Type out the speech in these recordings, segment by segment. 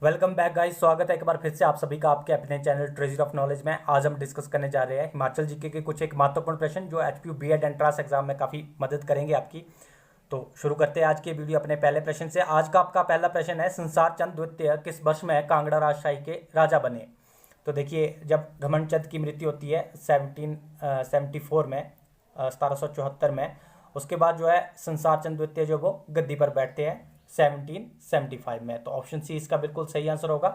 Welcome back guys. स्वागत है एक बार फिर से आप सभी का आपके अपने चैनल ट्रेजर ऑफ नॉलेज में। आज हम डिस्कस करने जा रहे हैं हिमाचल जीके के कुछ एक महत्वपूर्ण प्रश्न जो एचपीयू बीएड एंट्रांस एग्जाम में काफ़ी मदद करेंगे आपकी। तो शुरू करते हैं आज की वीडियो अपने पहले प्रश्न से। आज का आपका पहला प्रश्न है, संसार चंद द्वितीय किस वर्ष में कांगड़ा राजशाही के राजा बने? तो देखिए, जब घमंड चंद की मृत्यु होती है 1774 में, 1774 में, उसके बाद जो है संसार चंद द्वितीय जो वो गद्दी पर बैठते हैं 1775 में। तो ऑप्शन सी इसका बिल्कुल सही आंसर होगा।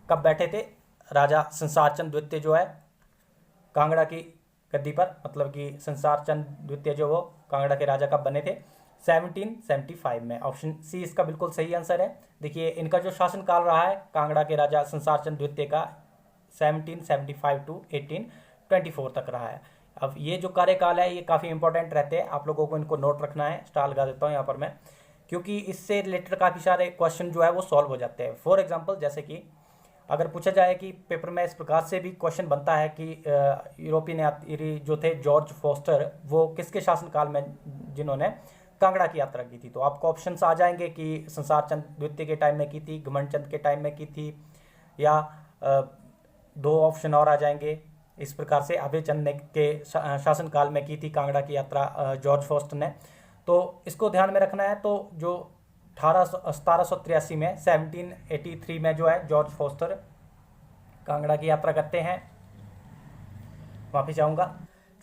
कब बैठे थे राजा संसार चंद द्वितीय जो है कांगड़ा की गद्दी पर, मतलब कि संसार चंद द्वितीय जो वो कांगड़ा के राजा कब बने थे? 1775 में। ऑप्शन सी इसका बिल्कुल सही आंसर है। देखिए, इनका जो शासनकाल रहा है कांगड़ा के राजा संसार चंद द्वितीय का 1775 टू 1824 तक रहा है। अब ये जो कार्यकाल है ये काफ़ी इंपॉर्टेंट रहते हैं, आप लोगों को इनको नोट रखना है। स्टार लगा देता हूँ यहाँ पर मैं, क्योंकि इससे रिलेटेड काफ़ी सारे क्वेश्चन जो है वो सॉल्व हो जाते हैं। फॉर एग्जांपल, जैसे कि अगर पूछा जाए कि पेपर में इस प्रकार से भी क्वेश्चन बनता है कि यूरोपियन यात्री जो थे जॉर्ज फोस्टर, वो किसके शासनकाल में जिन्होंने कांगड़ा की यात्रा की थी, तो आपको ऑप्शंस आ जाएंगे कि संसार चंद द्वितीय के टाइम में की थी, घमंड चंद के टाइम में की थी, या दो ऑप्शन और आ जाएंगे। इस प्रकार से अभय चंद ने के शासनकाल में की थी कांगड़ा की यात्रा जॉर्ज फोस्टर ने। तो इसको ध्यान में रखना है। तो जो 1783 में 1783 में जो है जॉर्ज फोस्टर कांगड़ा की यात्रा करते हैं। वापिस जाऊंगा,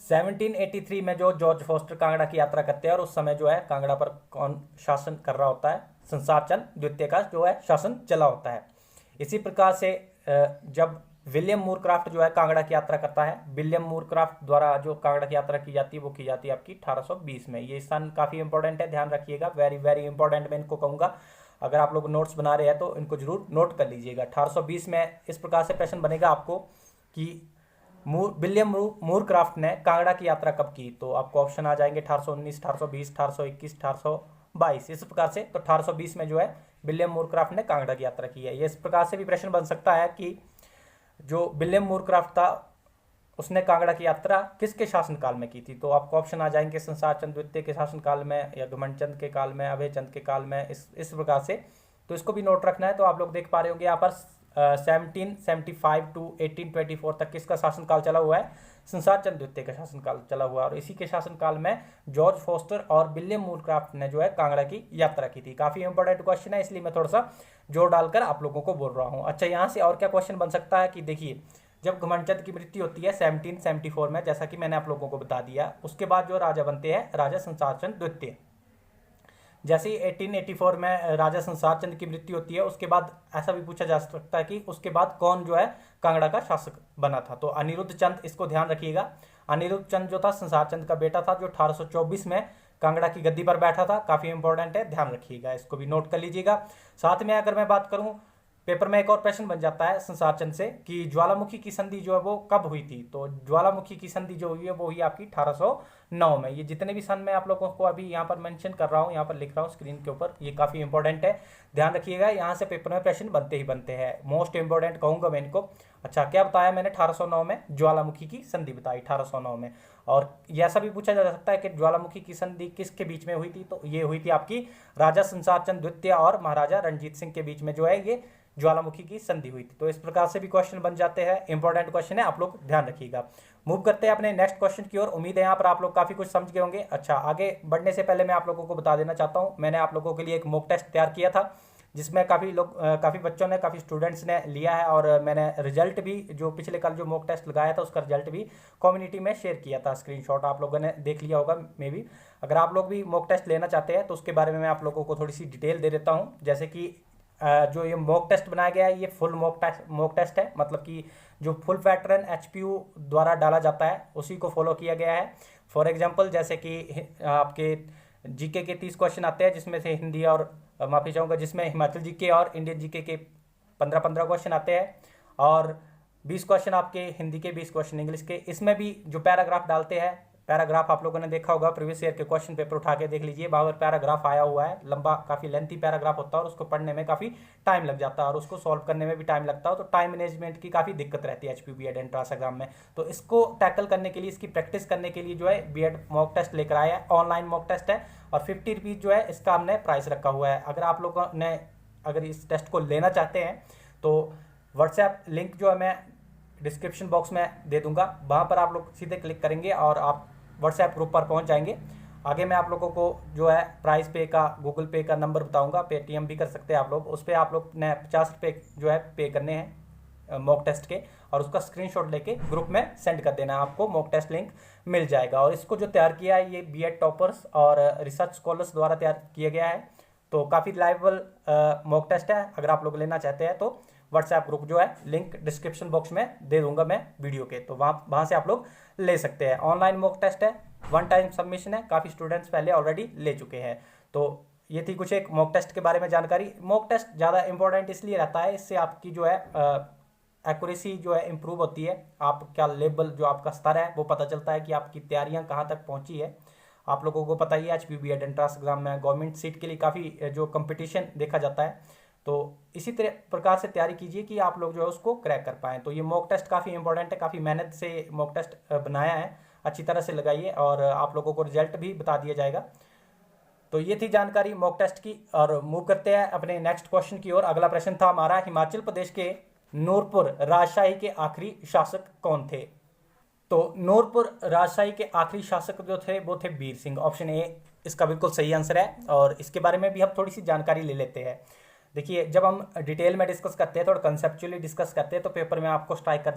1783 में जो जॉर्ज फोस्टर कांगड़ा की यात्रा करते हैं और उस समय जो है कांगड़ा पर कौन शासन कर रहा होता है? संसार चंद द्वितीय का जो है शासन चला होता है। इसी प्रकार से जब विलियम मूरक्राफ्ट जो है कांगड़ा की यात्रा करता है, विलियम मूरक्राफ्ट द्वारा जो कांगड़ा की यात्रा की जाती है वो की जाती है आपकी 1820 में। ये स्थान काफ़ी इंपॉर्टेंट है, ध्यान रखिएगा, वेरी वेरी इंपॉर्टेंट मैं इनको कहूँगा। अगर आप लोग नोट्स बना रहे हैं तो इनको जरूर नोट कर लीजिएगा। 1820 में इस प्रकार से प्रश्न बनेगा आपको कि विलियम मूरक्राफ्ट ने कांगड़ा की यात्रा कब की? तो आपको ऑप्शन आ जाएंगे 1819, 1820, 1821, 1822, इस प्रकार से। तो 1820 में जो है विलियम मूरक्राफ्ट ने कांगड़ा की यात्रा की है। ये इस प्रकार से भी प्रश्न बन सकता है कि जो विलियम मूरक्राफ्ट था उसने कांगड़ा की यात्रा किसके शासनकाल में की थी? तो आपको ऑप्शन आ जाएंगे संसार चंद द्वितीय के शासनकाल में, या घमंड चंद के काल में, अभय चंद के काल में, इस प्रकार से। तो इसको भी नोट रखना है। तो आप लोग देख पा रहे होंगे यहाँ पर 1775 टू 1824 तक किसका शासनकाल चला हुआ है? संसार चंद द्वितीय का शासनकाल चला हुआ है। और इसी के शासनकाल में जॉर्ज फोस्टर और विलियम मूरक्राफ्ट ने जो है कांगड़ा की यात्रा की थी। काफी इंपॉर्टेंट क्वेश्चन है, इसलिए मैं थोड़ा सा जोर डालकर आप लोगों को बोल रहा हूँ। अच्छा, यहाँ से और क्या क्वेश्चन बन सकता है कि देखिए, जब घमंड चंद की मृत्यु होती है 1774 में, जैसा कि मैंने आप लोगों को बता दिया, उसके बाद जो राजा बनते हैं राजा संसार चंद द्वितीय। जैसे ही 1884 में राजा संसार चंद की मृत्यु होती है, उसके बाद ऐसा भी पूछा जा सकता है कि उसके बाद कौन जो है कांगड़ा का शासक बना था? तो अनिरुद्ध चंद, इसको ध्यान रखिएगा। अनिरुद्ध चंद जो था संसार चंद का बेटा था, जो 1824 में कांगड़ा की गद्दी पर बैठा था। काफी इंपॉर्टेंट है, ध्यान रखिएगा, इसको भी नोट कर लीजिएगा। साथ में अगर मैं बात करूं, पेपर में एक और प्रश्न बन जाता है संसार चंद से कि ज्वालामुखी की संधि जो है वो कब हुई थी? तो ज्वालामुखी की संधि जो हुई है वो हुई आपकी 1809 में। ये जितने भी सन मैं आप लोगों को अभी यहाँ पर मेंशन कर रहा हूँ, यहाँ पर लिख रहा हूँ स्क्रीन के ऊपर, ये काफी इंपॉर्टेंट है, ध्यान रखिएगा। यहाँ से पेपर में प्रश्न बनते ही बनते हैं, मोस्ट इंपॉर्टेंट कहूंगा मैं इनको। अच्छा, क्या बताया मैंने? 1809 में ज्वालामुखी की संधि बताई, 1809 में। और ऐसा भी पूछा जा सकता है कि ज्वालामुखी की संधि किसके बीच में हुई थी? तो ये हुई थी आपकी राजा संसार चंद द्वितीय और महाराजा रणजीत सिंह के बीच में जो है ये ज्वालामुखी की संधि हुई थी। तो इस प्रकार से भी क्वेश्चन बन जाते हैं, इंपॉर्टेंट क्वेश्चन है, आप लोग ध्यान रखिएगा। मूव करते हैं अपने नेक्स्ट क्वेश्चन की ओर। उम्मीद है यहाँ पर आप लोग काफी कुछ समझ गए होंगे। अच्छा, आगे बढ़ने से पहले मैं आप लोगों को बता देना चाहता हूँ, मैंने आप लोगों के लिए एक मॉक टेस्ट तैयार किया था, जिसमें काफ़ी बच्चों ने, काफ़ी स्टूडेंट्स ने लिया है, और मैंने रिजल्ट भी जो पिछले कल जो मॉक टेस्ट लगाया था उसका रिजल्ट भी कम्युनिटी में शेयर किया था। स्क्रीनशॉट आप लोगों ने देख लिया होगा मे बी। अगर आप लोग भी मॉक टेस्ट लेना चाहते हैं तो उसके बारे में मैं आप लोगों को थोड़ी सी डिटेल दे देता हूँ। जैसे कि जो ये मॉक टेस्ट बनाया गया है ये फुल मॉक टेस्ट है, मतलब कि जो फुल पैटर्न एचपीयू द्वारा डाला जाता है उसी को फॉलो किया गया है। फॉर एग्जांपल, जैसे कि आपके जीके के 30 क्वेश्चन आते हैं, जिसमें से हिंदी और माफी चाहूँगा जिसमें हिमाचल जीके और इंडियन जीके के 15-15 क्वेश्चन आते हैं, और 20 क्वेश्चन आपके हिंदी के, 20 क्वेश्चन इंग्लिश के। इसमें भी जो पैराग्राफ डालते हैं, पैराग्राफ आप लोगों ने देखा होगा, प्रीवियस ईयर के क्वेश्चन पेपर उठा के देख लीजिए, वहाँ पर पैराग्राफ आया हुआ है, लंबा काफ़ी लेंथी पैराग्राफ होता है और उसको पढ़ने में काफ़ी टाइम लग जाता है और उसको सॉल्व करने में भी टाइम लगता है। तो टाइम मैनेजमेंट की काफ़ी दिक्कत रहती है एचपीयू बीएड एंट्रांस एग्जाम में। तो इसको टैकल करने के लिए, इसकी प्रैक्टिस करने के लिए जो है बीएड मॉक टेस्ट लेकर आया है, ऑनलाइन मॉक टेस्ट है, और 50 रुपीज़ जो है इसका हमने प्राइस रखा हुआ है। अगर आप लोगों ने अगर इस टेस्ट को लेना चाहते हैं तो व्हाट्सएप लिंक जो है मैं डिस्क्रिप्शन बॉक्स में दे दूंगा, वहाँ पर आप लोग सीधे क्लिक करेंगे और आप व्हाट्सएप ग्रुप पर पहुँच जाएंगे। आगे मैं आप लोगों को जो है प्राइस पे का, गूगल पे का नंबर बताऊंगा, पेटीएम भी कर सकते हैं आप लोग। उस पर आप लोग ने 50 रुपये जो है पे करने हैं मॉक टेस्ट के, और उसका स्क्रीनशॉट लेके ग्रुप में सेंड कर देना, आपको मॉक टेस्ट लिंक मिल जाएगा। और इसको जो तैयार किया है ये बीएड टॉपर्स और रिसर्च स्कॉलर्स द्वारा तैयार किया गया है। तो काफ़ी रिलायबल मॉक टेस्ट है। अगर आप लोग लेना चाहते हैं तो व्हाट्सएप ग्रुप जो है लिंक डिस्क्रिप्शन बॉक्स में दे दूंगा मैं वीडियो के, तो वहाँ से आप लोग ले सकते हैं। ऑनलाइन मॉक टेस्ट है, 1 टाइम सबमिशन है, काफ़ी स्टूडेंट्स पहले ऑलरेडी ले चुके हैं। तो ये थी कुछ एक मॉक टेस्ट के बारे में जानकारी। मॉक टेस्ट ज़्यादा इंपॉर्टेंट इसलिए रहता है, इससे आपकी जो है एक्यूरेसी जो है इम्प्रूव होती है, आप क्या लेवल जो आपका स्तर है वो पता चलता है कि आपकी तैयारियां कहाँ तक पहुंची है। आप लोगों को पता ही है HPU बीएड एंट्रेंस एग्जाम में गवर्नमेंट सीट के लिए काफ़ी जो कंपटीशन देखा जाता है, तो इसी तरह प्रकार से तैयारी कीजिए कि आप लोग जो है उसको क्रैक कर पाएँ। तो ये मॉक टेस्ट काफ़ी इंपॉर्टेंट है, काफ़ी मेहनत से मॉक टेस्ट बनाया है, अच्छी तरह से लगाइए और आप लोगों को रिजल्ट भी बता दिया जाएगा। तो ये थी जानकारी मॉक टेस्ट की, और मूव करते हैं अपने नेक्स्ट क्वेश्चन की ओर। अगला प्रश्न था हमारा, हिमाचल प्रदेश के नूरपुर राजशाही के आखिरी शासक कौन थे? तो नूरपुर राजशाही के आखिरी शासक जो थे वो थे वीर सिंह। ऑप्शन ए इसका बिल्कुल सही आंसर है, और इसके बारे में भी हम थोड़ी सी जानकारी ले लेते हैं। देखिए, जब हम डिटेल में डिस्कस करते हैं, थोड़ा कंसेप्चुअली डिस्कस करते हैं, तो पेपर में आपको स्ट्राइक कर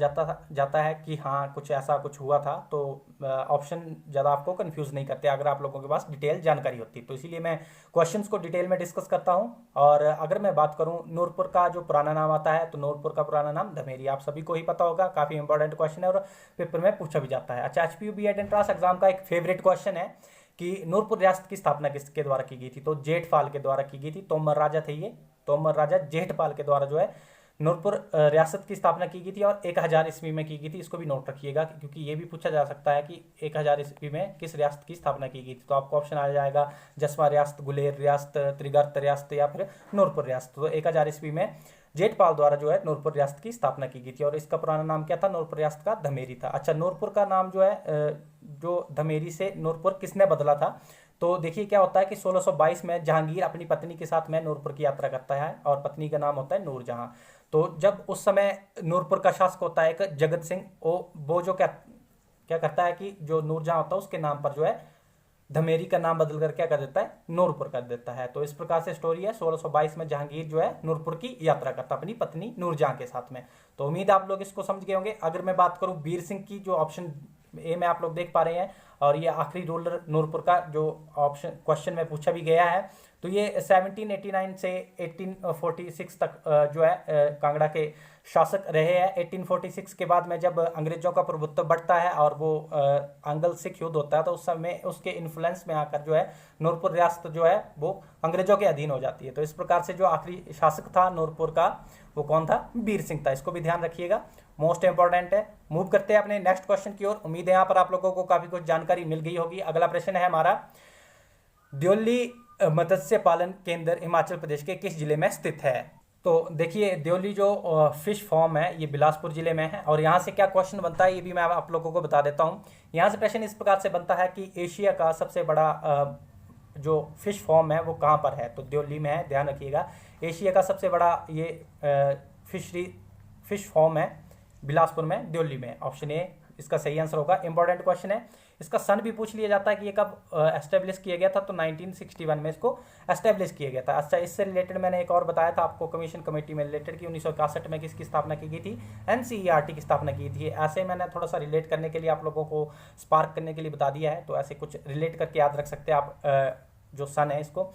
जाता है कि हाँ कुछ ऐसा कुछ हुआ था। तो ऑप्शन ज़्यादा आपको कंफ्यूज नहीं करते अगर आप लोगों के पास डिटेल जानकारी होती है। तो इसीलिए मैं क्वेश्चंस को डिटेल में डिस्कस करता हूँ। और अगर मैं बात करूँ नूरपुर का जो पुराना नाम आता है, तो नूरपुर का पुराना नाम धमेरी, आप सभी को ही पता होगा, काफ़ी इंपॉर्टेंट क्वेश्चन है और पेपर में पूछा भी जाता है। अच्छा, HPU बीएड एंट्रेंस एग्जाम का एक फेवरेट क्वेश्चन है कि नूरपुर रियासत की स्थापना किसके द्वारा की गई थी? तो जेठपाल के द्वारा की गई थी। तोमर राजा थे ये, तोमर राजा जेठपाल के द्वारा जो है नूरपुर रियासत की स्थापना की गई थी, और 1000 ईस्वी में की गई थी। इसको भी नोट रखिएगा, क्योंकि ये भी पूछा जा सकता है कि 1000 ईस्वी में किस रियासत की स्थापना की गई थी। तो आपको ऑप्शन आ जाएगा जसवा रियासत, गुलेर रियासत, त्रिगर्त रियासत या फिर नूरपुर रियासत। तो 1000 ईस्वी में जेठपाल द्वारा जो है नूरपुर रियासत की स्थापना की गई थी, और इसका पुराना नाम क्या था? नूरपुर रियासत का धमेरी था। अच्छा, नूरपुर का नाम जो है जो धमेरी से नूरपुर किसने बदला था? तो देखिए क्या होता है कि 1622 में जहांगीर अपनी पत्नी के साथ में नूरपुर की यात्रा करता है, और पत्नी का नाम होता है नूरजहां। तो जब उस समय नूरपुर का शासक होता है एक जगत सिंह, वो जो क्या करता है कि जो नूरजहां होता है उसके नाम पर जो है धमेरी का नाम बदल कर क्या कर देता है? नूरपुर कर देता है। तो इस प्रकार से स्टोरी है। 1622 में जहांगीर जो है नूरपुर की यात्रा करता अपनी पत्नी नूरजहां के साथ में। तो उम्मीद आप लोग इसको समझ गए होंगे। अगर मैं बात करूं वीर सिंह की, जो ऑप्शन ए में आप लोग देख पा रहे हैं, और ये आखिरी रूलर नूरपुर का जो ऑप्शन क्वेश्चन में पूछा भी गया है, तो ये 1789 से 1846 तक जो है कांगड़ा के शासक रहे हैं। 1846 के बाद में जब अंग्रेजों का प्रभुत्व बढ़ता है और वो आंग्ल सिख युद्ध होता है, तो उस समय उसके इन्फ्लुएंस में आकर जो है नूरपुर रियासत जो है वो अंग्रेजों के अधीन हो जाती है। तो इस प्रकार से जो आखिरी शासक था नूरपुर का वो कौन था? वीर सिंह था। इसको भी ध्यान रखिएगा, मोस्ट इंपॉर्टेंट है। मूव करते हैं अपने नेक्स्ट क्वेश्चन की ओर। उम्मीद है यहाँ पर आप लोगों को काफी कुछ जानकारी मिल गई होगी। अगला प्रश्न है हमारा, द्योली मत्स्य पालन केंद्र हिमाचल प्रदेश के किस जिले में स्थित है? तो देखिए, द्योली जो फिश फार्म है ये बिलासपुर जिले में है। और यहाँ से क्या क्वेश्चन बनता है ये भी मैं आप लोगों को बता देता हूँ। यहाँ से प्रश्न इस प्रकार से बनता है कि एशिया का सबसे बड़ा जो फिश फार्म है वो कहाँ पर है? तो द्योली में है, ध्यान रखिएगा। एशिया का सबसे बड़ा ये फिश फार्म है बिलासपुर में, द्योली में। ऑप्शन ए इसका सही आंसर होगा। इंपॉर्टेंट क्वेश्चन है। इसका सन भी पूछ लिया जाता है कि ये कब एस्टेब्लिश किया गया था? तो 1961 में इसको एस्टेब्लिश किया गया था। अच्छा, इससे रिलेटेड मैंने एक और बताया था आपको कमीशन कमेटी में रिलेटेड कि 1961 में किसकी स्थापना की गई थी? NCERT की स्थापना की थी। ऐसे मैंने थोड़ा सा रिलेट करने के लिए आप लोगों को स्पार्क करने के लिए बता दिया है। तो ऐसे कुछ रिलेट करके याद रख सकते हैं आप जो सन है इसको।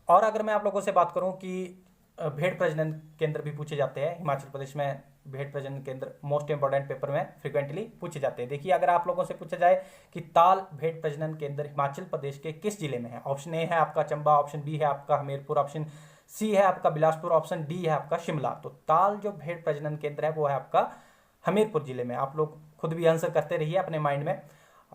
और अगर मैं आप लोगों से बात करूँ कि भेड़ प्रजनन केंद्र भी पूछे जाते हैं हिमाचल प्रदेश में। भेड़ प्रजनन केंद्र मोस्ट इंपॉर्टेंट पेपर में फ्रिक्वेंटली पूछे जाते हैं। देखिए, अगर आप लोगों से पूछा जाए कि ताल भेड़ प्रजनन केंद्र हिमाचल प्रदेश के किस जिले में है? ऑप्शन ए है आपका चंबा, ऑप्शन बी है आपका हमीरपुर, ऑप्शन सी है आपका बिलासपुर, ऑप्शन डी है आपका शिमला। तो ताल जो भेड़ प्रजनन केंद्र है वो है आपका हमीरपुर जिले में। आप लोग खुद भी आंसर करते रहिए अपने माइंड में।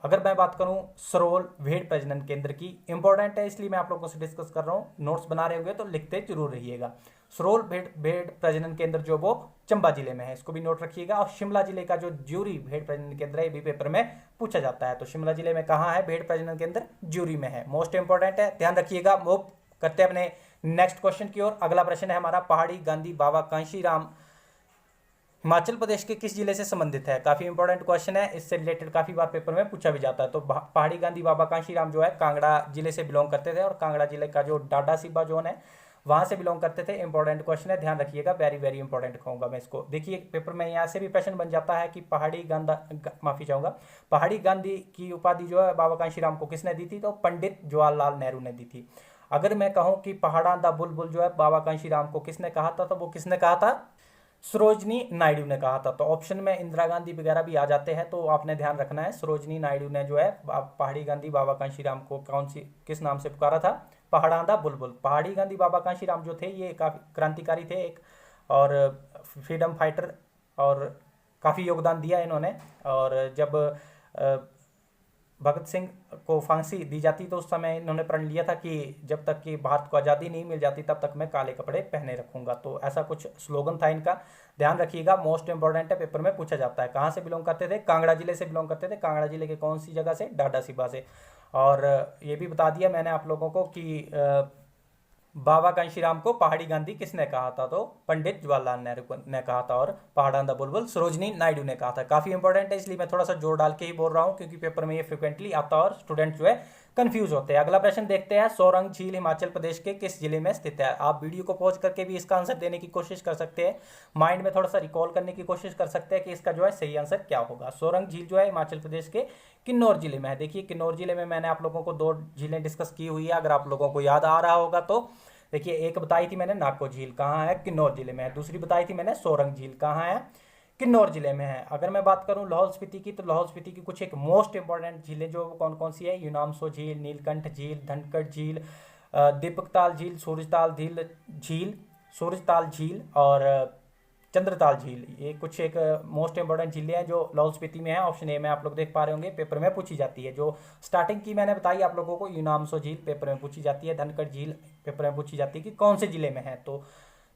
अगर मैं बात करूं सरोल भेड़ प्रजनन केंद्र की, इंपॉर्टेंट है इसलिए मैं आप लोगों से डिस्कस कर रहा हूं। नोट्स बना रहे होंगे तो लिखते जरूर रहिएगा। सरोल भेड़ प्रजनन केंद्र जो वो चंबा जिले में है, इसको भी नोट रखिएगा। और शिमला जिले का जो ज्यूरी भेड़ प्रजनन केंद्र है ये भी पेपर में पूछा जाता है। तो शिमला जिले में कहाँ है भेड़ प्रजनन केंद्र? ज्यूरी में है। मोस्ट इंपॉर्टेंट है, ध्यान रखिएगा। मूव करते हैं अपने नेक्स्ट क्वेश्चन की ओर। अगला प्रश्न है हमारा, पहाड़ी गांधी बाबा कांशीराम हिमाचल प्रदेश के किस जिले से संबंधित है? काफी इंपॉर्टेंट क्वेश्चन है, इससे रिलेटेड काफी बार पेपर में पूछा भी जाता है। तो पहाड़ी गांधी बाबा कांशीराम जो है कांगड़ा जिले से बिलोंग करते थे, और कांगड़ा जिले का जो डाडा सिबा जोन है वहां से बिलोंग करते थे। इंपॉर्टेंट क्वेश्चन है, ध्यान रखिएगा, वेरी वेरी इंपॉर्टेंट कहूंगा मैं इसको। देखिए पेपर में यहाँ से भी प्रश्न बन जाता है कि पहाड़ी गांधी की उपाधि जो है बाबा कांशीराम को किसने दी थी? तो पंडित जवाहरलाल नेहरू ने दी थी। अगर मैं कहूं कि पहाड़ा दा बुलबुल जो है बाबा कांशीराम को किसने कहा था, तो वो किसने कहा था? सरोजनी नायडू ने कहा था। तो ऑप्शन में इंदिरा गांधी वगैरह भी आ जाते हैं, तो आपने ध्यान रखना है, सरोजनी नायडू ने जो है पहाड़ी गांधी बाबा कांशीराम को किस नाम से पुकारा था? पहाड़ांदा बुलबुल। पहाड़ी गांधी बाबा कांशीराम जो थे ये काफी क्रांतिकारी थे एक, और फ्रीडम फाइटर, और काफी योगदान दिया इन्होंने। और जब भगत सिंह को फांसी दी जाती तो उस समय इन्होंने प्रण लिया था कि जब तक कि भारत को आज़ादी नहीं मिल जाती तब तक मैं काले कपड़े पहने रखूंगा। तो ऐसा कुछ स्लोगन था इनका, ध्यान रखिएगा, मोस्ट इंपॉर्टेंट है, पेपर में पूछा जाता है। कहाँ से बिलोंग करते थे? कांगड़ा जिले से बिलोंग करते थे। कांगड़ा जिले के कौन सी जगह से? डाडा सिबा से। और ये भी बता दिया मैंने आप लोगों को कि बाबा कांशीराम को पहाड़ी गांधी किसने कहा था? तो पंडित जवाहरलाल नेहरू ने कहा था, और पहाड़ांदा बुलबुल सरोजनी नायडू ने कहा था। काफी इंपॉर्टेंट है, इसलिए मैं थोड़ा सा जोर डाल के ही बोल रहा हूं, क्योंकि पेपर में ये फ्रिक्वेंटली आता है और स्टूडेंट जो है कंफ्यूज होते हैं। अगला प्रश्न देखते हैं, सोरंग झील हिमाचल प्रदेश के किस जिले में स्थित है? आप वीडियो को पॉज करके भी इसका आंसर देने की कोशिश कर सकते हैं, माइंड में थोड़ा सा रिकॉल करने की कोशिश कर सकते हैं कि इसका जो है सही आंसर क्या होगा। सोरंग झील जो है हिमाचल प्रदेश के किन्नौर जिले में है। देखिए किन्नौर जिले में मैंने आप लोगों को 2 झीलें डिस्कस की हुई है, अगर आप लोगों को याद आ रहा होगा तो। देखिए एक बताई थी मैंने नाको झील, कहाँ है? किन्नौर जिले में है। दूसरी बताई थी मैंने सोरंग झील, कहाँ है? किन्नौर जिले में है। अगर मैं बात करूं लाहौल स्पीति की, तो लाहौल स्पीति की कुछ एक मोस्ट इंपॉर्टेंट झीलें जो कौन कौन सी है? यूनामसो झील, नीलकंठ झील, धनकट झील, दीपकताल झील, सूरजताल झील और चंद्रताल झील। ये कुछ एक मोस्ट इंपॉर्टेंट झीलें हैं जो लाहौल स्पीति में है। ऑप्शन ए में आप लोग देख पा रहे होंगे, पेपर में पूछी जाती है। जो स्टार्टिंग की मैंने बताई आप लोगों को, यूनामसो झील पेपर में पूछी जाती है, धनकट झील पेपर में पूछी जाती है कि कौन से जिले में है, तो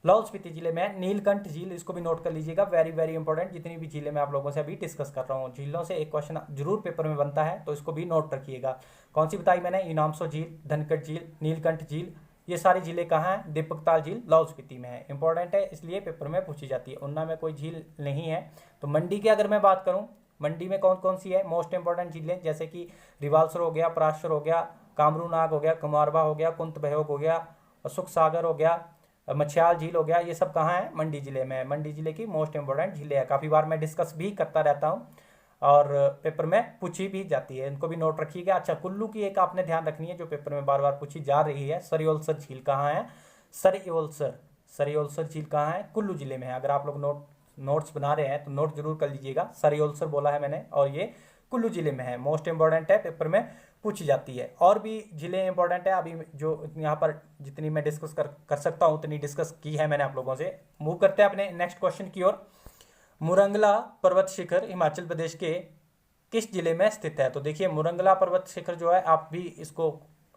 लाहौल स्पीति जिले में है। नीलकंठ झील, इसको भी नोट कर लीजिएगा, वेरी वेरी इंपॉर्टेंट। जितनी भी झीलें मैं आप लोगों से अभी डिस्कस कर रहा हूँ, झीलों से एक क्वेश्चन जरूर पेपर में बनता है, तो इसको भी नोट रखिएगा। कौन सी बताई मैंने? यूनामसो झील, धनकट झील, नीलकंठ झील। ये सारी झीलें कहाँ हैं? दीपकताल झील लाहौल स्पीति में है। इंपॉर्टेंट है, इसलिए पेपर में पूछी जाती है। उन्ना में कोई झील नहीं है। तो मंडी की अगर मैं बात करूँ, मंडी में कौन कौन सी है मोस्ट इंपॉर्टेंट झीलें? जैसे कि रिवाल्सर हो गया, पराशर हो गया, कामरू नाग हो गया, कुमारवा हो गया, कुंत बहयोग हो गया, सुख सागर हो गया, मछियाल झील हो गया। ये सब कहाँ है? मंडी जिले में है। मंडी जिले की मोस्ट इंपॉर्टेंट झीलें है, काफी बार मैं डिस्कस भी करता रहता हूँ और पेपर में पूछी भी जाती है, इनको भी नोट रखिएगा। अच्छा, कुल्लू की एक आपने ध्यान रखनी है जो पेपर में बार बार पूछी जा रही है, सरियोलसर झील कहाँ है? सरियोलसर झील कहाँ है? कुल्लू जिले में है। अगर आप लोग नोट्स बना रहे हैं तो नोट जरूर कर लीजिएगा, सरियोलसर बोला है मैंने, और ये कुल्लू जिले में है। मोस्ट इंपॉर्टेंट है, पेपर में पूछी जाती है। और भी जिले इंपॉर्टेंट है, अभी जो यहाँ पर जितनी मैं डिस्कस कर सकता हूँ उतनी डिस्कस की है मैंने आप लोगों से। मूव करते हैं अपने नेक्स्ट क्वेश्चन की ओर। मुरंगला पर्वत शिखर हिमाचल प्रदेश के किस जिले में स्थित है? तो देखिए मुरंगला पर्वत शिखर जो है, आप भी इसको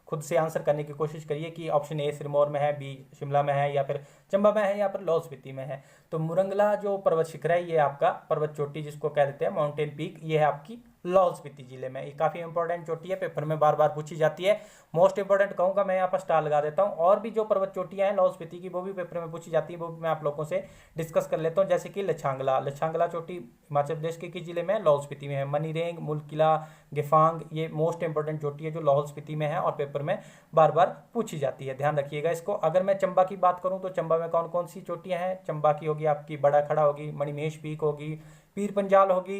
खुद से आंसर करने की कोशिश करिए कि ऑप्शन ए सिरमौर में है, बी शिमला में है, या फिर चंबा में है, या फिर लाहौल स्पीति में है। तो मुरंगला जो पर्वत शिखर है ये आपका पर्वत चोटी जिसको कह देते हैं माउंटेन पीक, ये है आपकी लाहौल स्पीति जिले में। ये काफी इंपॉर्टेंट चोटी है, पेपर में बार बार पूछी जाती है। मोस्ट इंपॉर्टेंट कहूंगा मैं, यहाँ पर स्टार लगा देता हूँ। और भी जो पर्वत चोटियां हैं लाहौल स्पीति की वो भी पेपर में पूछी जाती है, वो भी मैं आप लोगों से डिस्कस कर लेता हूँ। जैसे कि लछांगला चोटी हिमाचल प्रदेश के किस जिले में? लाहौल स्पीति में है। मनीरेंग, मुलकिला, गेफांग, ये मोस्ट इंपॉर्टेंट चोटी है जो लाहौल स्पीति में है और पेपर में बार बार पूछी जाती है, ध्यान रखिएगा इसको। अगर मैं चंबा की बात करूं तो चंबा में कौन कौन सी चोटियां हैं? चंबा की होगी आपकी बड़ा खड़ा होगी, मणिमेश पीक होगी, पीर पंजाल होगी,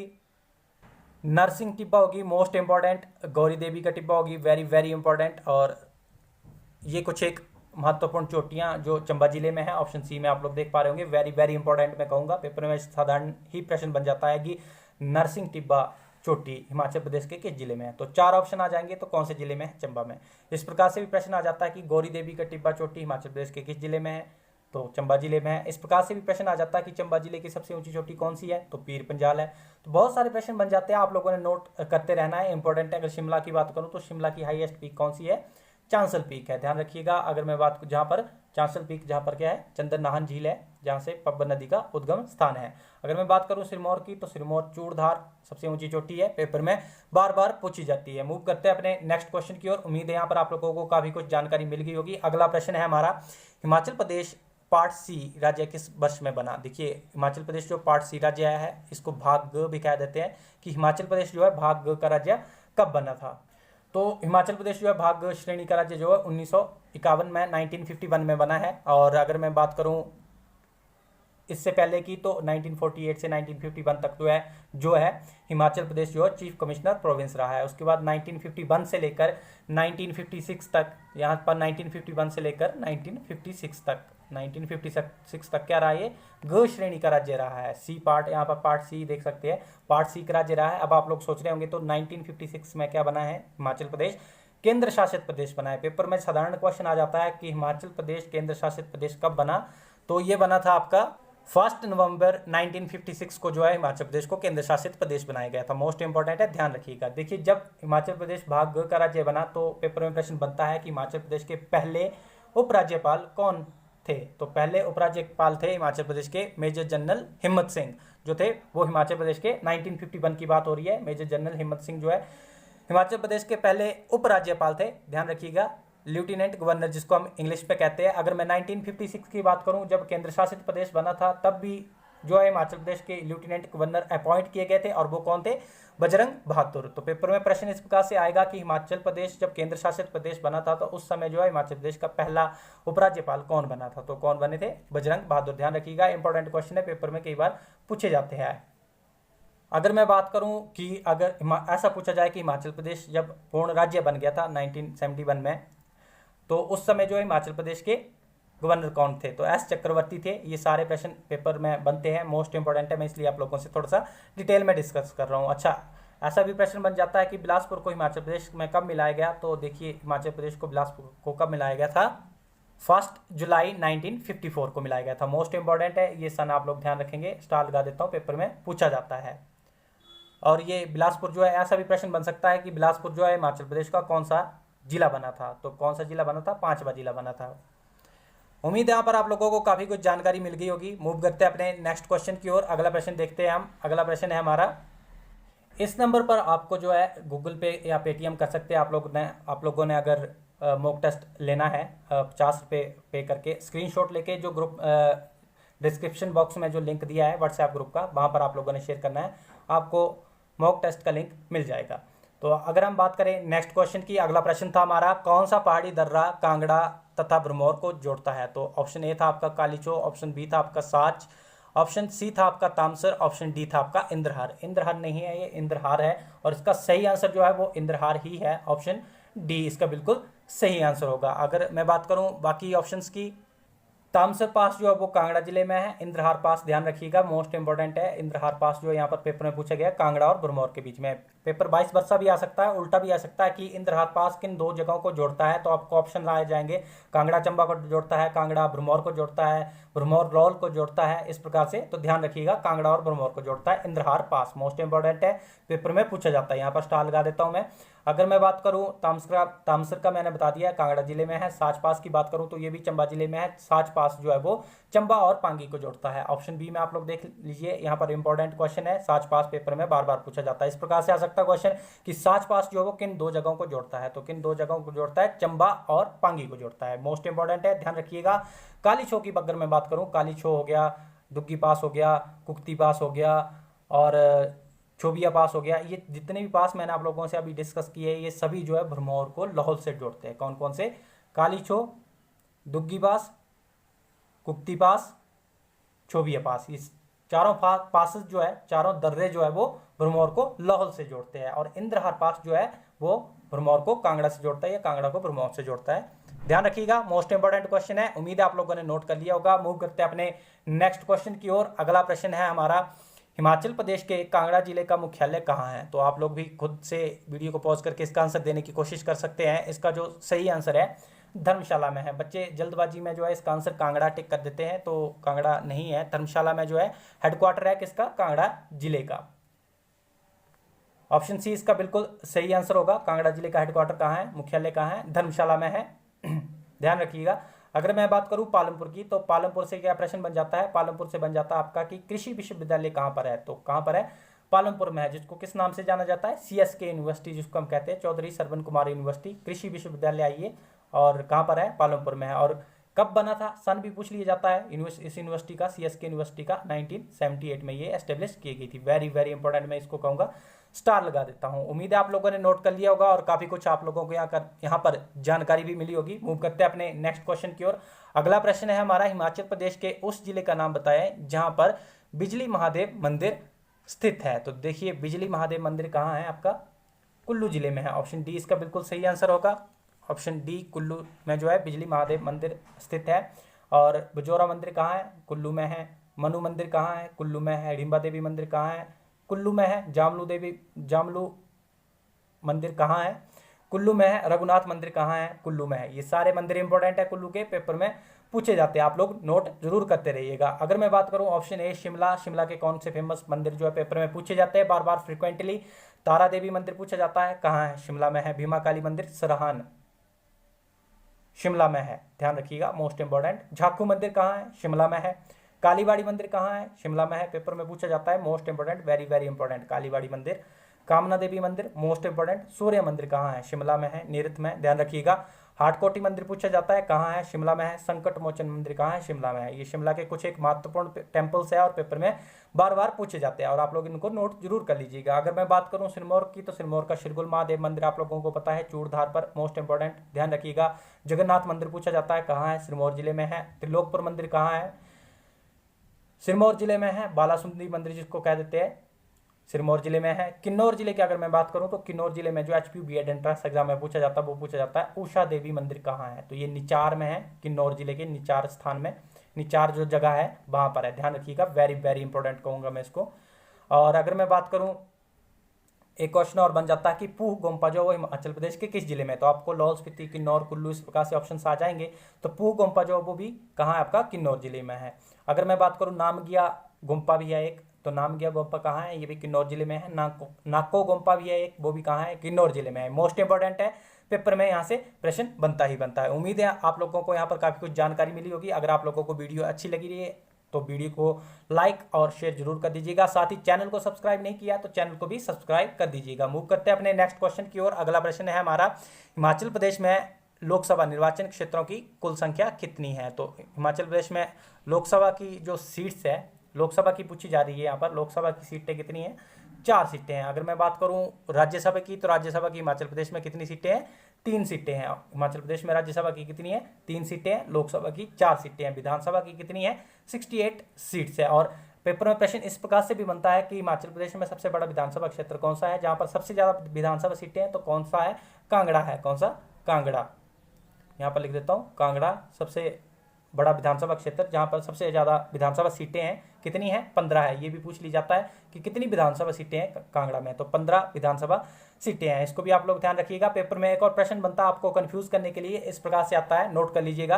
नरसिंह टिब्बा होगी, मोस्ट इंपॉर्टेंट, गौरी देवी का टिब्बा होगी, वेरी वेरी इंपॉर्टेंट। और ये कुछ एक महत्वपूर्ण चोटियां जो चंबा जिले में है, ऑप्शन सी में आप लोग देख पा रहे होंगे, वेरी वेरी इंपॉर्टेंट मैं कहूंगा। पेपर में साधारण ही प्रश्न बन जाता है कि नरसिंह टिब्बा चोटी हिमाचल प्रदेश के किस जिले में है? तो 4 ऑप्शन आ जाएंगे, तो कौन से जिले में है? चंबा में। इस प्रकार से भी प्रश्न आ जाता है कि गौरी देवी का टिब्बा चोटी हिमाचल प्रदेश के किस जिले में है? तो चंबा जिले में है। इस प्रकार से भी प्रश्न आ जाता है कि चंबा जिले की सबसे ऊंची चोटी कौन सी है? तो पीर पंजाल है। तो बहुत सारे प्रश्न बन जाते हैं, आप लोगों ने नोट करते रहना है, इंपॉर्टेंट है। अगर शिमला की बात करूं तो शिमला की हाईएस्ट पीक कौन सी है? चांसल पीक है, ध्यान रखिएगा। अगर मैं बात जहां पर चांसल पीक, जहाँ पर क्या है, चंदन नाहन झील है, जहाँ से पब्बर नदी का उद्गम स्थान है। अगर मैं बात करूँ सिरमौर की, तो सिरमौर चूड़धार सबसे ऊंची चोटी है, पेपर में बार बार पूछी जाती है। मूव करते हैं अपने नेक्स्ट क्वेश्चन की ओर। उम्मीद है यहाँ पर आप लोगों को काफी कुछ जानकारी मिल गई होगी। अगला प्रश्न है हमारा, हिमाचल प्रदेश पार्ट सी राज्य किस वर्ष में बना। देखिए हिमाचल प्रदेश जो पार्ट सी राज्य है, इसको भाग ग भी कह देते हैं, कि हिमाचल प्रदेश जो है भाग ग का राज्य कब बना था। तो हिमाचल प्रदेश जो है भाग ग श्रेणी का राज्य जो है 1951 में 1951 में बना है। और अगर मैं बात करूं इससे पहले की, तो 1948 से 1951 तक जो है हिमाचल प्रदेश जो है चीफ कमिश्नर प्रोविंस रहा है। उसके बाद 1951 से लेकर 1956 तक, यहाँ पर 1951 से लेकर 1956 तक क्या रहा है, ये ग श्रेणी का राज्य रहा है। सी पार्ट, यहाँ पर पार्ट सी देख सकते हैं, पार्ट सी का राज्य रहा है। अब आप लोग सोच रहे होंगे तो 1956 में क्या बना है, हिमाचल प्रदेश केंद्र शासित प्रदेश बना है। पेपर में साधारण क्वेश्चन आ जाता है कि हिमाचल प्रदेश केंद्र शासित प्रदेश कब बना, तो ये बना था आपका 1 नवंबर 1956 को जो है हिमाचल प्रदेश को केंद्र शासित प्रदेश बनाया गया था। मोस्ट इंपॉर्टेंट है, ध्यान रखिएगा। देखिए जब हिमाचल प्रदेश भाग ग का राज्य बना, तो पेपर में प्रश्न बनता है कि हिमाचल प्रदेश के पहले उपराज्यपाल कौन थे। तो पहले उपराज्यपाल थे हिमाचल प्रदेश के मेजर जनरल हिम्मत सिंह जो थे, वो हिमाचल प्रदेश के 1951 की बात हो रही है। मेजर जनरल हिम्मत सिंह जो है हिमाचल प्रदेश के पहले उपराज्यपाल थे, ध्यान रखिएगा, लेफ्टिनेंट गवर्नर जिसको हम इंग्लिश पे कहते हैं। अगर मैं 1956 की बात करूं, जब केंद्र शासित प्रदेश बना था, तब भी जो है हिमाचल प्रदेश के लेफ्टिनेंट गवर्नर अपॉइंट किए गए थे, और वो कौन थे, बजरंग बहादुर। तो पेपर में प्रश्न इस प्रकार से आएगा कि हिमाचल प्रदेश जब केंद्र शासित प्रदेश बना था, तो उस समय जो है हिमाचल प्रदेश का पहला उपराज्यपाल कौन बना था, तो कौन बने थे, बजरंग बहादुर। ध्यान रखिएगा, इंपॉर्टेंट क्वेश्चन है, पेपर में कई बार पूछे जाते हैं। अगर मैं बात करूं कि अगर ऐसा पूछा जाए कि हिमाचल प्रदेश जब पूर्ण राज्य बन गया था 1971 में, तो उस समय जो है हिमाचल प्रदेश के गवर्नर कौन थे, तो एस चक्रवर्ती थे। ये सारे प्रश्न पेपर में बनते हैं, मोस्ट इंपॉर्टेंट है, मैं इसलिए आप लोगों से थोड़ा सा डिटेल में डिस्कस कर रहा हूँ। अच्छा, ऐसा भी प्रश्न बन जाता है कि बिलासपुर को हिमाचल प्रदेश में कब मिलाया गया, तो देखिए हिमाचल प्रदेश को बिलासपुर को कब मिलाया गया था, 1 जुलाई 1954 को मिलाया गया था। मोस्ट इंपॉर्टेंट है, ये सन आप लोग ध्यान रखेंगे, स्टार लगा देता हूँ, पेपर में पूछा जाता है। और ये बिलासपुर जो है, ऐसा भी प्रश्न बन सकता है कि बिलासपुर जो है हिमाचल प्रदेश का कौन सा जिला बना था, तो कौन सा जिला बना था, 5वां जिला बना था। उम्मीद है यहाँ पर आप लोगों को काफी कुछ जानकारी मिल गई होगी। मूव करते हैं अपने नेक्स्ट क्वेश्चन की ओर। अगला प्रश्न देखते हैं हम। अगला प्रश्न है हमारा, इस नंबर पर आपको जो है गूगल पे या पेटीएम कर सकते हैं आप लोगों ने अगर मॉक टेस्ट लेना है 50 रुपये पे करके, स्क्रीनशॉट लेके जो ग्रुप डिस्क्रिप्शन बॉक्स में जो लिंक दिया है व्हाट्सएप ग्रुप का, वहाँ पर आप लोगों ने शेयर करना है, आपको मॉक टेस्ट का लिंक मिल जाएगा। तो अगर हम बात करें नेक्स्ट क्वेश्चन की, अगला प्रश्न था हमारा, कौन सा पहाड़ी दर्रा कांगड़ा तथा भरमौर को जोड़ता है, तो ऑप्शन ए था आपका कालीचो, ऑप्शन बी था आपका साच, ऑप्शन सी था आपका तामसर, ऑप्शन डी था आपका इंद्रहार। इंद्रहार नहीं है, ये इंद्रहार है, और इसका सही आंसर जो है वो इंद्रहार ही है, ऑप्शन डी इसका बिल्कुल सही आंसर होगा। अगर मैं बात करूं बाकी ऑप्शंस की, तामसर पास जो है वो कांगड़ा जिले में है, इंद्रहार पास ध्यान रखिएगा, मोस्ट इंपॉर्टेंट है, इंद्रहार पास जो है यहाँ पर पेपर में पूछा गया कांगड़ा और भरमौर के बीच में। पेपर 22 वर्षा भी आ सकता है, उल्टा भी आ सकता है कि इंद्रहार पास किन दो जगहों को जोड़ता है, तो आपको ऑप्शन आए जाएंगे, कांगड़ा चंबा को जोड़ता है, कांगड़ा भरमौर को जोड़ता है, भरमौर लौल को जोड़ता है, इस प्रकार से। तो ध्यान रखिएगा, कांगड़ा और भरमौर को जोड़ता है इंद्रहार पास, मोस्ट इंपॉर्टेंट है, पेपर में पूछा जाता है, यहाँ पर स्टार लगा देता हूँ मैं। अगर मैं बात करूं तामसर का मैंने बता दिया कांगड़ा जिले में है। साच पास की बात करूं तो ये भी चंबा जिले में है। साच पास जो है वो चंबा और पांगी को जोड़ता है, ऑप्शन बी में आप लोग देख लीजिए, यहाँ पर इंपॉर्टेंट क्वेश्चन है, साच पास पेपर में बार बार पूछा जाता है। इस प्रकार से आ सकता है क्वेश्चन कि साच पास जो है वो किन दो जगहों को जोड़ता है, तो किन दो जगहों को जोड़ता है, चंबा और पांगी को जोड़ता है, मोस्ट इंपॉर्टेंट है, ध्यान रखिएगा। कालीछो की अगर मैं बात करूं, कालीछो हो गया, दुग्गी पास हो गया, कुक्ति पास हो गया, और छोबिया पास हो गया, ये जितने भी पास मैंने आप लोगों से अभी डिस्कस किए, ये सभी जो है भरमौर को लाहौल से जोड़ते हैं। कौन कौन से, कालीछो, दुग्गी पास, कुक्ति पास, छोबिया पास, इस चारों पास जो है, चारों दर्रे जो है वो भरमौर को लाहौल से जोड़ते हैं, और इंद्रहार पास जो है वो भरमौर को कांगड़ा से जोड़ता है, या कांगड़ा को भरमौर से जोड़ता है, ध्यान रखिएगा, मोस्ट इंपॉर्टेंट क्वेश्चन है। उम्मीद है आप लोगों ने नोट कर लिया होगा। मूव करते हैं अपने नेक्स्ट क्वेश्चन की ओर। अगला प्रश्न है हमारा, हिमाचल प्रदेश के कांगड़ा जिले का मुख्यालय कहाँ है, तो आप लोग भी खुद से वीडियो को पॉज करके इसका आंसर देने की कोशिश कर सकते हैं। इसका जो सही आंसर है धर्मशाला में है। बच्चे जल्दबाजी में जो है इसका आंसर कांगड़ा टिक कर देते हैं, तो कांगड़ा नहीं है, धर्मशाला में जो है हेडक्वार्टर है किसका, कांगड़ा जिले का। ऑप्शन सी इसका बिल्कुल सही आंसर होगा। कांगड़ा जिले का हेडक्वार्टर कहाँ है, मुख्यालय कहाँ है, धर्मशाला में है, ध्यान रखिएगा। अगर मैं बात करूं पालमपुर की, तो पालमपुर से क्या प्रश्न बन जाता है, पालमपुर से बन जाता है आपका कि कृषि विश्वविद्यालय कहां पर है, तो कहां पर है, पालमपुर में है, जिसको किस नाम से जाना जाता है, सीएसके यूनिवर्सिटी जिसको हम कहते हैं, चौधरी सरवन कुमार यूनिवर्सिटी कृषि विश्वविद्यालय आइए, और कहां पर है, पालमपुर में है। और कब बना था, सन भी पूछ लिया जाता है इस यूनिवर्सिटी का, सीएसके यूनिवर्सिटी का 1978 में ये एस्टेब्लिश की गई थी। वेरी वेरी इंपॉर्टेंट, मैं इसको कहूंगा स्टार लगा देता हूं। उम्मीद है आप लोगों ने नोट कर लिया होगा और काफी कुछ आप लोगों को यहाँ पर जानकारी भी मिली होगी। मूव करते हैं अपने नेक्स्ट क्वेश्चन की ओर। अगला प्रश्न है हमारा, हिमाचल प्रदेश के उस जिले का नाम बताएं जहां पर बिजली महादेव मंदिर स्थित है। तो देखिए बिजली महादेव मंदिर कहाँ है आपका, कुल्लू जिले में है। ऑप्शन डी इसका बिल्कुल सही आंसर होगा। ऑप्शन डी कुल्लू में जो है बिजली महादेव मंदिर स्थित है। और बजौरा मंदिर कहाँ है, कुल्लू में है। मनु मंदिर कहाँ है, कुल्लू में है। हिडिंबा देवी मंदिर कहाँ है, कुल्लू में है। जामलू मंदिर कहाँ है, कुल्लू में है। रघुनाथ मंदिर कहाँ है, कुल्लू में है। ये सारे मंदिर इंपॉर्टेंट है, कुल्लू के पेपर में पूछे जाते हैं, आप लोग नोट जरूर करते रहिएगा। अगर मैं बात करूं ऑप्शन ए शिमला के कौन से फेमस मंदिर जो है पेपर में पूछे जाते हैं बार बार फ्रिक्वेंटली, तारा देवी मंदिर पूछा जाता है, कहाँ है, शिमला में है। भीमा काली मंदिर सरहान शिमला में है, ध्यान रखिएगा, मोस्ट इंपॉर्टेंट। झाकू मंदिर कहाँ है, शिमला में है। कालीबाड़ी मंदिर कहाँ है, शिमला में है, पेपर में पूछा जाता है, most important, very very important, Kalibari मंदिर। कामना देवी मंदिर मोस्ट इंपॉर्टेंट, सूर्य मंदिर कहाँ है, शिमला में है, नीरथ में, ध्यान रखिएगा। हाटकोटी मंदिर पूछा जाता है, कहाँ है, शिमला में है। संकट मोचन मंदिर कहाँ है, शिमला में है। ये शिमला के कुछ एक महत्वपूर्ण टेम्पल्स है और पेपर में बार बार पूछे जाते हैं और आप लोग इनको नोट जरूर कर लीजिएगा। अगर मैं बात करूं सिरमौर की, तो सिरमौर का शिरगुल महादेव मंदिर आप लोगों को पता है, चूड़धार पर, मोस्ट इंपॉर्टेंट, ध्यान रखिएगा। जगन्नाथ मंदिर पूछा जाता है, कहाँ है, सिरमौर जिले में है। त्रिलोकपुर मंदिर कहाँ है, सिरमौर जिले में है। बालासुंदरी मंदिर जिसको कह देते हैं, सिरमौर जिले में है। किन्नौर जिले की अगर मैं बात करूं, तो किन्नौर जिले में जो एचपीयू बीएड एंट्रेंस एग्जाम में पूछा जाता है, वो पूछा जाता है उषा देवी मंदिर कहाँ है, तो ये निचार में है, किन्नौर जिले के निचार स्थान में, निचार जो जगह है वहां पर है, ध्यान रखिएगा, वेरी वेरी इंपॉर्टेंट कहूंगा मैं इसको। और अगर मैं बात करूं, एक क्वेश्चन और बन जाता है कि पूह गोम्पा जो वो हिमाचल प्रदेश के किस जिले में, तो आपको लाहौल स्पीति, किन्नौर, कुल्लू इस प्रकार से ऑप्शन आ जाएंगे। तो पूह गोम्पा जो वो भी कहाँ है आपका, किन्नौर जिले में है। अगर मैं बात करूं नामगिया गोम्पा भी है एक, तो नामगिया गोम्पा कहाँ है, ये भी किन्नौर जिले में है। नाको गोम्पा भी है एक, वो भी कहाँ है, किन्नौर जिले में है। मोस्ट इंपॉर्टेंट है, पेपर में यहाँ से प्रश्न बनता ही बनता है। उम्मीद है आप लोगों को यहाँ पर काफी कुछ जानकारी मिली होगी। अगर आप लोगों को वीडियो अच्छी लगी रही है तो वीडियो को लाइक और शेयर जरूर कर दीजिएगा। साथ ही चैनल को सब्सक्राइब नहीं किया तो चैनल को भी सब्सक्राइब कर दीजिएगा। मूव करते हैं अपने नेक्स्ट क्वेश्चन की ओर। अगला प्रश्न है हमारा, हिमाचल प्रदेश में लोकसभा निर्वाचन क्षेत्रों की कुल संख्या कितनी है। तो हिमाचल प्रदेश में लोकसभा की जो सीट्स है, लोकसभा की पूछी जा रही है यहाँ पर, लोकसभा की सीटें कितनी हैं, 4 सीटें हैं। अगर मैं बात करूं राज्यसभा की, तो राज्यसभा की हिमाचल प्रदेश में कितनी सीटें हैं, 3 सीटें हैं। हिमाचल प्रदेश में राज्यसभा की कितनी है, 3 सीटें हैं। लोकसभा की 4 सीटें हैं। विधानसभा की कितनी है, 68 सीट्स है। और पेपर में प्रश्न इस प्रकार से भी बनता है कि हिमाचल प्रदेश में सबसे बड़ा विधानसभा क्षेत्र कौन सा है, जहां पर सबसे ज्यादा विधानसभा सीटें हैं, तो कौन सा है, कांगड़ा है। कौन सा, कांगड़ा, यहाँ पर लिख देता हूँ, कांगड़ा सबसे बड़ा विधानसभा क्षेत्र जहां पर सबसे ज्यादा विधानसभा सीटें हैं, कितनी है, 15 है। ये भी पूछ ली जाता है कि कितनी विधानसभा सीटें हैं कांगड़ा में, तो 15 विधानसभा सीटें हैं। इसको भी आप लोग ध्यान रखिएगा। पेपर में एक और प्रश्न बनता है आपको कंफ्यूज करने के लिए, इस प्रकार से आता है, नोट कर लीजिएगा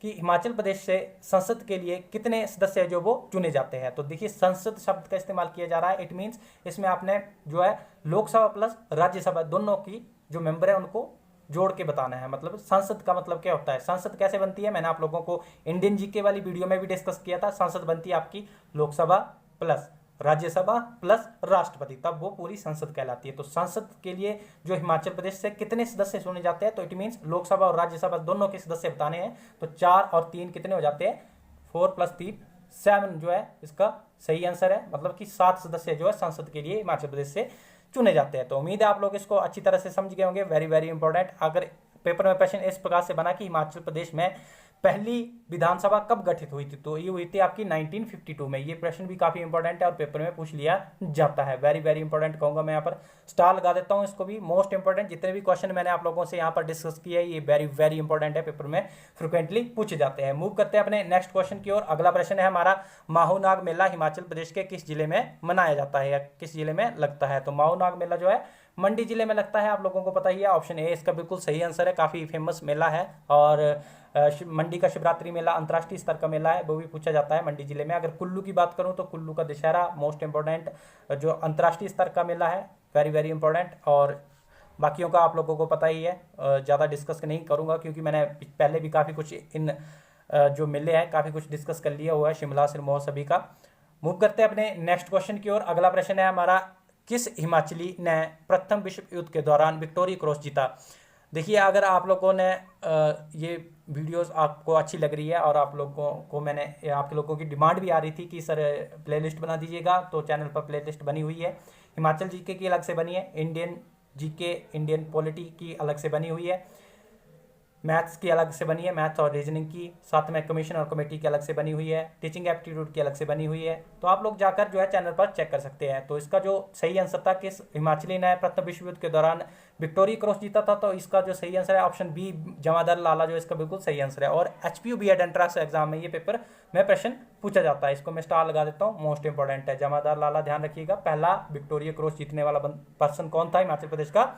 कि हिमाचल प्रदेश से संसद के लिए कितने सदस्य जो वो चुने जाते हैं। तो देखिए संसद शब्द का इस्तेमाल किया जा रहा है, इट मीन्स इसमें आपने जो है लोकसभा प्लस राज्यसभा दोनों की जो मेंबर है उनको जोड़ के बताना है। मतलब संसद का मतलब क्या होता है, संसद कैसे बनती है, मैंने आप लोगों को इंडियन जीके वाली वीडियो में भी डिस्कस किया था। संसद बनती है आपकी लोकसभा प्लस राज्यसभा प्लस राष्ट्रपति, तब वो पूरी संसद कहलाती है। तो संसद के लिए जो हिमाचल प्रदेश से कितने सदस्य चुने जाते हैं, तो इट मीन्स लोकसभा और राज्यसभा दोनों के सदस्य बताने हैं। तो 4 और 3 कितने हो जाते हैं, 4 + 3 7 जो है इसका सही आंसर है। मतलब कि 7 सदस्य जो है संसद के लिए हिमाचल प्रदेश से चुने जाते हैं। तो उम्मीद है आप लोग इसको अच्छी तरह से समझ गए होंगे, वेरी वेरी इंपॉर्टेंट। अगर पेपर में प्रश्न इस प्रकार से बना कि हिमाचल प्रदेश में पहली विधानसभा कब गठित हुई थी, तो ये हुई थी आपकी 1952 में। ये प्रश्न भी काफी इंपॉर्टेंट है और पेपर में पूछ लिया जाता है, वेरी वेरी इंपॉर्टेंट कहूंगा मैं। यहाँ पर स्टार लगा देता हूँ इसको भी, मोस्ट इंपॉर्टेंट। जितने भी क्वेश्चन मैंने आप लोगों से यहाँ पर डिस्कस किए ये वेरी वेरी इंपॉर्टेंट है, पेपर में फ्रिक्वेंटली पूछे जाते हैं। मूव करते हैं अपने नेक्स्ट क्वेश्चन की ओर। अगला प्रश्न है हमारा, माहू-नाग मेला हिमाचल प्रदेश के किस जिले में मनाया जाता है या किस जिले में लगता है। तो माहू-नाग मेला जो है मंडी जिले में लगता है, आप लोगों को पता ही है। ऑप्शन ए इसका बिल्कुल सही आंसर है, काफी फेमस मेला है। और मंडी का शिवरात्रि मेला अंतर्राष्ट्रीय स्तर का मेला है, वो भी पूछा जाता है मंडी जिले में। अगर कुल्लू की बात करूं तो कुल्लू का दशहरा मोस्ट इंपॉर्टेंट जो अंतर्राष्ट्रीय स्तर का मेला है, वेरी वेरी इंपॉर्टेंट। और बाकियों का आप लोगों को पता ही है, ज़्यादा डिस्कस नहीं करूँगा क्योंकि मैंने पहले भी काफ़ी कुछ इन जो मिले हैं काफ़ी कुछ डिस्कस कर लिया हुआ है, शिमला सिरमौर सभी का। मूव करते हैं अपने नेक्स्ट क्वेश्चन की ओर। अगला प्रश्न है हमारा, किस हिमाचली ने प्रथम विश्व युद्ध के दौरान विक्टोरिया क्रॉस जीता? देखिए, अगर आप लोगों ने ये वीडियोस आपको अच्छी लग रही है और आप लोगों को मैंने आप लोगों की डिमांड भी आ रही थी कि सर प्लेलिस्ट बना दीजिएगा, तो चैनल पर प्लेलिस्ट बनी हुई है। हिमाचल जीके की अलग से बनी है, इंडियन जीके इंडियन पॉलिटी की अलग से बनी हुई है, मैथ्स की अलग से बनी है, मैथ्स और रीजनिंग की, साथ में कमीशन और कमेटी की अलग से बनी हुई है, टीचिंग एप्टीट्यूड की अलग से बनी हुई है। तो आप लोग जाकर जो है चैनल पर चेक कर सकते हैं। तो इसका जो सही आंसर था, किस हिमाचली ने प्रथम विश्व युद्ध के दौरान विक्टोरिया क्रॉस जीता था, तो इसका जो सही आंसर है ऑप्शन बी, जमादार लाला, जो इसका बिल्कुल सही आंसर है। और HPU BEd एंट्रेंस एग्जाम में ये पेपर में प्रश्न पूछा जाता है। इसको मैं स्टार लगा देता हूँ, मोस्ट इंपॉर्टेंट है। जमादार लाला, ध्यान रखिएगा, पहला विक्टोरिया क्रॉस जीतने वाला पर्सन कौन था? हिमाचल प्रदेश का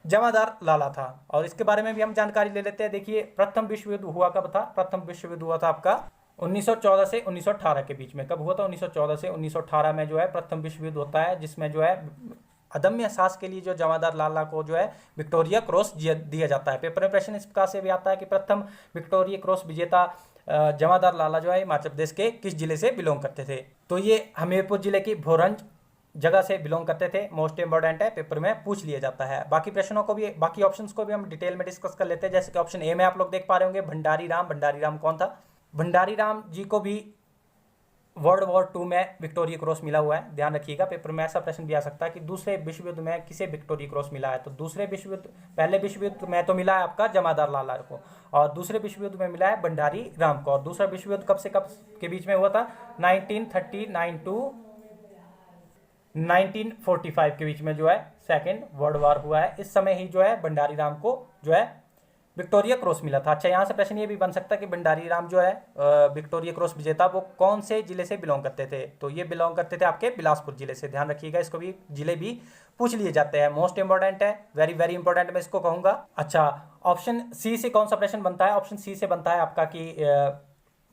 जमादार लाला था। और इसके बारे में भी हम जानकारी ले लेते हैं। देखिए, प्रथम विश्व युद्ध हुआ कब था? प्रथम विश्व युद्ध हुआ था आपका 1914 से 1918 के बीच में। कब हुआ था? 1914 से 1918 में जो है प्रथम विश्व युद्ध होता है, जिसमें जो है अदम्य साहस के लिए जो जमादार लाला को जो है विक्टोरिया क्रॉस दिया जाता है। पेपर में प्रश्न इस प्रकार से भी आता है कि प्रथम विक्टोरिया क्रॉस विजेता जमादार लाला जो है हिमाचल प्रदेश के किस जिले से बिलोंग करते थे? तो ये हमीरपुर जिले की भोरंज जगह से बिलोंग करते थे। मोस्ट इंपॉर्टेंट है, पेपर में पूछ लिया जाता है। बाकी प्रश्नों को भी, बाकी ऑप्शंस को भी हम डिटेल में डिस्कस कर लेते हैं। जैसे कि ऑप्शन ए में आप लोग देख पा रहे होंगे भंडारी राम। भंडारी राम कौन था? भंडारी राम जी को भी वर्ल्ड वॉर 2 में विक्टोरिया क्रॉस मिला हुआ है। ध्यान रखिएगा, पेपर में ऐसा प्रश्न भी आ सकता है कि दूसरे विश्व युद्ध में किसे विक्टोरिया क्रॉस मिला है? तो दूसरे विश्व युद्ध, पहले विश्व युद्ध में तो मिला है आपका जमादार लाला को, और दूसरे विश्व युद्ध में मिला है भंडारी राम को। और दूसरा विश्व युद्ध कब से कब के बीच में हुआ था? 1939 टू 1945 के बीच में जो है सेकेंड वर्ल्ड वॉर हुआ है। इस समय ही जो है भंडारी राम को जो है विक्टोरिया क्रॉस मिला था। अच्छा, यहाँ से प्रश्न ये भी बन सकता है कि भंडारी राम जो है विक्टोरिया क्रॉस विजेता, वो कौन से जिले से बिलोंग करते थे? तो ये बिलोंग करते थे आपके बिलासपुर जिले से। ध्यान रखिएगा, इसको भी जिले भी पूछ लिए जाते हैं। मोस्ट इंपॉर्टेंट है, वेरी वेरी इंपॉर्टेंट मैं इसको कहूंगा। अच्छा, ऑप्शन सी से कौन सा प्रश्न बनता है? ऑप्शन सी से बनता है आपका कि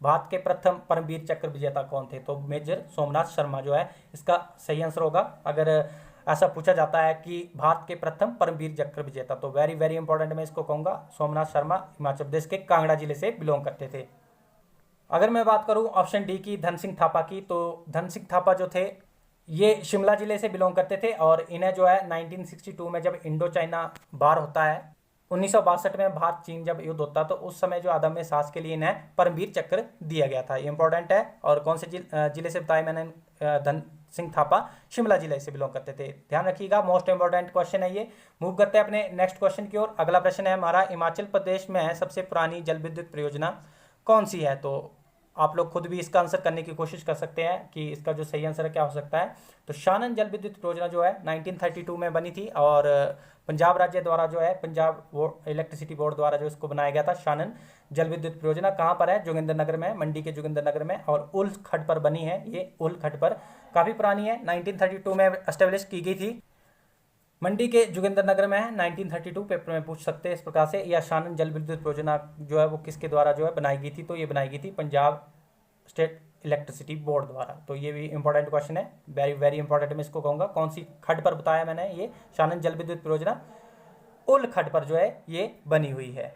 भारत के प्रथम परमवीर चक्र विजेता कौन थे? तो मेजर सोमनाथ शर्मा जो है इसका सही आंसर होगा। अगर ऐसा पूछा जाता है कि भारत के प्रथम परमवीर चक्र विजेता, तो वेरी वेरी इंपॉर्टेंट मैं इसको कहूंगा सोमनाथ शर्मा हिमाचल प्रदेश के कांगड़ा जिले से बिलोंग करते थे। अगर मैं बात करूं ऑप्शन डी की, धन सिंह थापा की, तो धन सिंह थापा जो थे ये शिमला जिले से बिलोंग करते थे। और इन्हें जो है 1962 में जब इंडो चाइना वार होता है, 1962 में भारत चीन जब युद्ध होता, तो उस समय जो अदम्य साहस के लिए इन्हें परमवीर चक्र दिया गया था। ये इंपॉर्टेंट है। और कौन से जिले से बताया मैंने? धन सिंह थापा शिमला जिले से बिलोंग करते थे। ध्यान रखिएगा, मोस्ट इंपॉर्टेंट क्वेश्चन है ये। मूव करते हैं अपने नेक्स्ट क्वेश्चन की ओर। अगला प्रश्न है हमारा, हिमाचल प्रदेश में सबसे पुरानी जल विद्युत परियोजना कौन सी है? तो आप लोग खुद भी इसका आंसर करने की कोशिश कर सकते हैं कि इसका जो सही आंसर है क्या हो सकता है। तो शानन जल विद्युत परियोजना जो है 1932 में बनी थी, और पंजाब राज्य द्वारा जो है, पंजाब इलेक्ट्रिसिटी बोर्ड द्वारा जो इसको बनाया गया था। शानन जल विद्युत परियोजना कहाँ पर है? जोगिंद्रनगर में, मंडी के जोगिंद्रनगर में, और उल खड्ड पर बनी है। ये उल खड्ड पर काफ़ी पुरानी है, 1932 में एस्टेब्लिश की गई थी। मंडी के जोगिंद्रनगर में है, 1932। पेपर में पूछ सकते हैं इस प्रकार से। या शानन जल विद्युत परियोजना जो है वो किसके द्वारा जो है बनाई गई थी? तो ये बनाई गई थी पंजाब स्टेट इलेक्ट्रिसिटी बोर्ड द्वारा। तो ये भी इंपॉर्टेंट क्वेश्चन है, वेरी वेरी इंपॉर्टेंट मैं इसको कहूँगा। कौन सी खड्ड पर बताया मैंने? ये शानन जल विद्युत परियोजना उल खड्ड पर जो है ये बनी हुई है।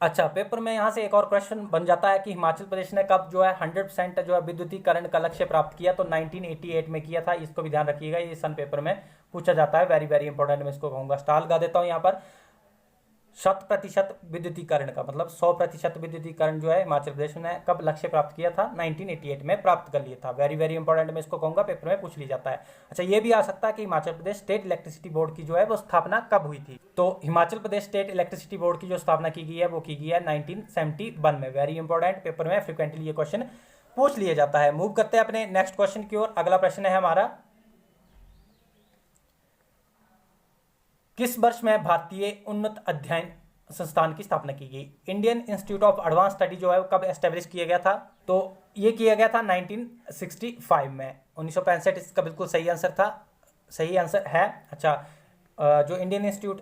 अच्छा, पेपर में यहाँ से एक और क्वेश्चन बन जाता है कि हिमाचल प्रदेश ने कब जो है 100% जो है विद्युतीकरण का लक्ष्य प्राप्त किया? तो 1988 में किया था। इसको भी ध्यान रखिएगा, ये सन पेपर में पूछा जाता है। वेरी वेरी इंपॉर्टेंट मैं इसको कहूँगा। स्टार लगा देता हूँ यहाँ पर। 100% विद्युतीकरण का मतलब 100% विद्युतीकरण जो है हिमाचल प्रदेश ने कब लक्ष्य प्राप्त किया था? 1988 में प्राप्त कर लिया था। वेरी वेरी इंपॉर्टेंट मैं इसको कहूँगा, पेपर में पूछ लिया जाता है। अच्छा, ये भी आ सकता है कि Himachal Pradesh state electricity board की जो है वो स्थापना कब हुई थी? तो Himachal Pradesh state electricity board की जो स्थापना की गई है वो की गई है 1971 में। वेरी इंपॉर्टेंट, पेपर में फ्रिक्वेंटली ये क्वेश्चन पूछ लिया जाता है। मूव करते हैं अपने नेक्स्ट क्वेश्चन की ओर। अगला प्रश्न है हमारा, किस वर्ष में भारतीय उन्नत अध्ययन संस्थान की स्थापना की गई? Indian institute of advance study जो है वो कब एस्टेब्लिश किया गया था? तो ये किया गया था 1965 में। 1965 इसका बिल्कुल सही आंसर था, सही आंसर है। अच्छा, जो Indian institute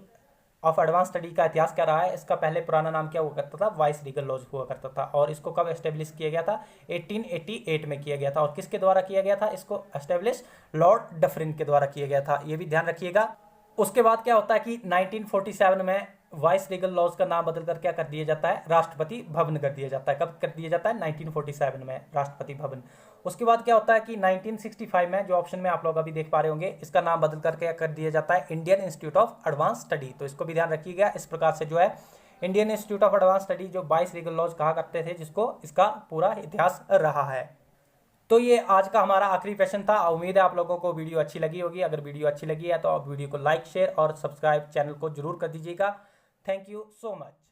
of advance study का इतिहास क्या रहा है? इसका पहले पुराना नाम क्या हुआ करता था? वाइस रीगल लॉज हुआ करता था। और इसको कब एस्टेब्लिश किया गया था? 1888 में किया गया था। और किसके द्वारा किया गया था? इसको एस्टेब्लिश लॉर्ड डफरिन के द्वारा किया गया था। ये भी ध्यान रखिएगा। उसके बाद क्या होता है कि 1947 में वाइस रीगल लॉज का नाम बदल कर क्या कर दिया जाता है, राष्ट्रपति भवन कर दिया जाता है। कब कर दिया जाता है? 1947 में राष्ट्रपति भवन। उसके बाद क्या होता है कि 1965 में, जो ऑप्शन में आप लोग अभी देख पा रहे होंगे, इसका नाम बदल कर क्या कर दिया जाता है, Indian institute of advance study. तो इसको भी ध्यान रखिएगा। इस प्रकार से जो है Indian institute of advance study, जो 22 रीगल लॉज कहा करते थे, जिसको इसका पूरा इतिहास रहा है। तो ये आज का हमारा आखिरी क्वेश्चन था। उम्मीद है आप लोगों को वीडियो अच्छी लगी होगी। अगर वीडियो अच्छी लगी है तो आप वीडियो को लाइक, शेयर और सब्सक्राइब चैनल को जरूर कर दीजिएगा। Thank you so much.